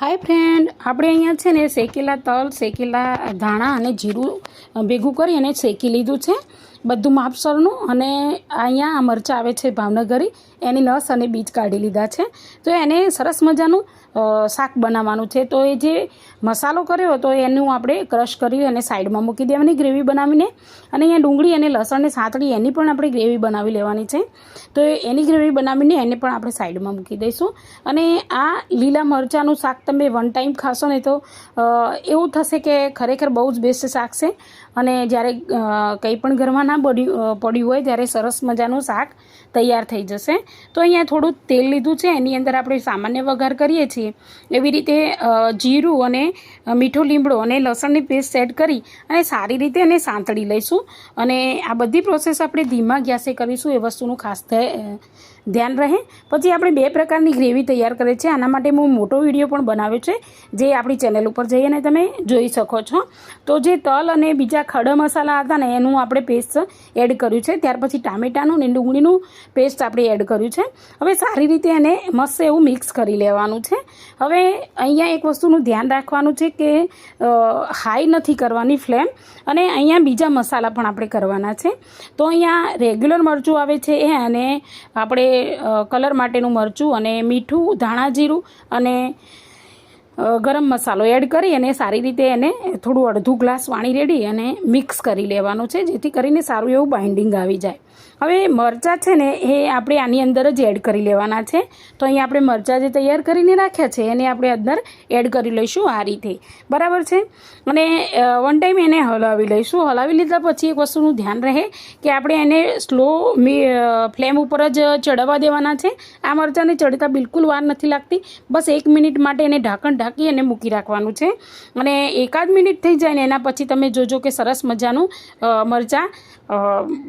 Hi friend, આપણે અહીંયા છે ને શેકેલા તલ, શેકેલા ધાણા અને જીરું ભેગું કરી અને શેકી લીધું છે બધું માપસરનું। અને અહીંયા આ મરચાં આવે છે ભાવનગરી, એની નસ અને બીજ કાઢી લીધા છે। તો એને સરસ મજાનું શાક બનાવવાનું છે। તો એ જે મસાલો કર્યો હતો એનું આપણે ક્રશ કરી અને સાઈડમાં મૂકી દેવાની ગ્રેવી બનાવીને। અને અહીંયા ડુંગળી અને લસણને સાંતળી એની પણ આપણે ગ્રેવી બનાવી લેવાની છે। તો એની ગ્રેવી બનાવીને એને પણ આપણે સાઈડમાં મૂકી દઈશું। અને આ લીલા મરચાંનું શાક તમે વન ટાઈમ ખાશો ને તો એવું થશે કે ખરેખર બહુ જ બેસ્ટ શાક છે। અને જ્યારે કંઈ પણ ઘરમાં ના પડ્યું હોય ત્યારે સરસ મજાનું શાક તૈયાર થઈ જશે। તો અહીંયા થોડું તેલ લીધું છે, એની અંદર આપણે સામાન્ય વઘાર કરીએ છીએ એવી રીતે જીરું અને મીઠો લીમડો અને લસણની પેસ્ટ એડ કરી અને સારી રીતે એને સાંતળી લઈશું। અને આ બધી પ્રોસેસ આપણે ધીમા ગેસે કરીશું, એ વસ્તુનું ખાસ ધ્યાન રહે। પછી આપણે બે પ્રકારની ગ્રેવી તૈયાર કરીએ છીએ। આના માટે હું મોટો વિડીયો પણ બનાવ્યો છે, જે આપણી ચેનલ ઉપર જઈને તમે જોઈ શકો છો। તો જે તલ અને બીજા ખડા મસાલા હતા ને એનું આપણે પેસ્ટ એડ કર્યું છે, ત્યાર પછી ટામેટાનું ને ડુંગળીનું પેસ્ટ આપણે એડ કર્યું છે। હવે સારી રીતે એને મસ્ત એવું મિક્સ કરી લેવાનું છે। હવે અહીંયા એક વસ્તુનું ધ્યાન રાખવાનું છે કે હાઈ નથી કરવાની ફ્લેમ, અને અહીંયા બીજા મસાલા પણ આપણે કરવાના છે। તો અહીંયા રેગ્યુલર મરચું આવે છે એ, અને આપણે કલર માટેનું મરચું અને મીઠું, ધાણા જીરું અને ગરમ મસાલો એડ કરી અને સારી રીતે એને થોડું અડધું ગ્લાસ પાણી રેડી અને મિક્સ કરી લેવાનું છે, જેથી કરીને સારું એવું બાઇન્ડિંગ આવી જાય। હવે મરચાં છે ને એ આપણે આની અંદર જ એડ કરી લેવાના છે। તો અહીંયા આપણે મરચાં જે તૈયાર કરીને રાખ્યા છે એને આપણે અંદર એડ કરી લઈશું આ રીતે, બરાબર છે। અને વન ટાઈમ એને હલાવી લઈશું। હલાવી લીધા પછી એક વસ્તુનું ધ્યાન રહે કે આપણે એને સ્લો ફ્લેમ ઉપર જ ચડવા દેવાના છે। આ મરચાંને ચડતા બિલકુલ વાર નથી લાગતી, બસ 1 મિનિટ માટે એને ઢાંકી અને મૂકી રાખવાનું છે। અને 1 મિનિટ થઈ જાય ને એના પછી તમે જોજો કે સરસ મજાનું મરચાં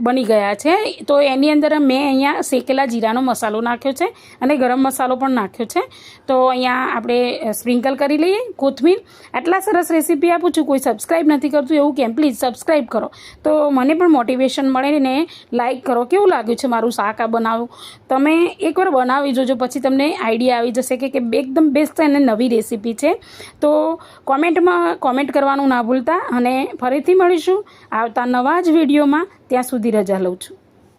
બની ગયા છે। તો એની અંદર મેં અહીંયા શેકેલા જીરાનો મસાલો નાખ્યો છે અને ગરમ મસાલો પણ નાખ્યો છે। તો અહીંયા આપણે સ્પ્રિંકલ કરી લઈએ કોથમીર। આટલા સરસ રેસીપી આપું છું, કોઈ સબસ્ક્રાઈબ નથી કરતું એવું કેમ? પ્લીઝ સબસ્ક્રાઈબ કરો તો મને પણ મોટિવેશન મળે ને લાઈક કરો। કેવું લાગ્યું છે મારું શાક આ બનાવું? તમે એકવાર બનાવી જોજો, પછી તમને આઈડિયા આવી જશે કે એકદમ બેસ્ટ અને નવી રેસીપી છે। તો કોમેન્ટમાં કોમેન્ટ કરવાનું ના ભૂલતા, અને ફરીથી મળીશું આવતા નવા જ વિડીયોમાં। ત્યાં સુધી રજા લઉં છું।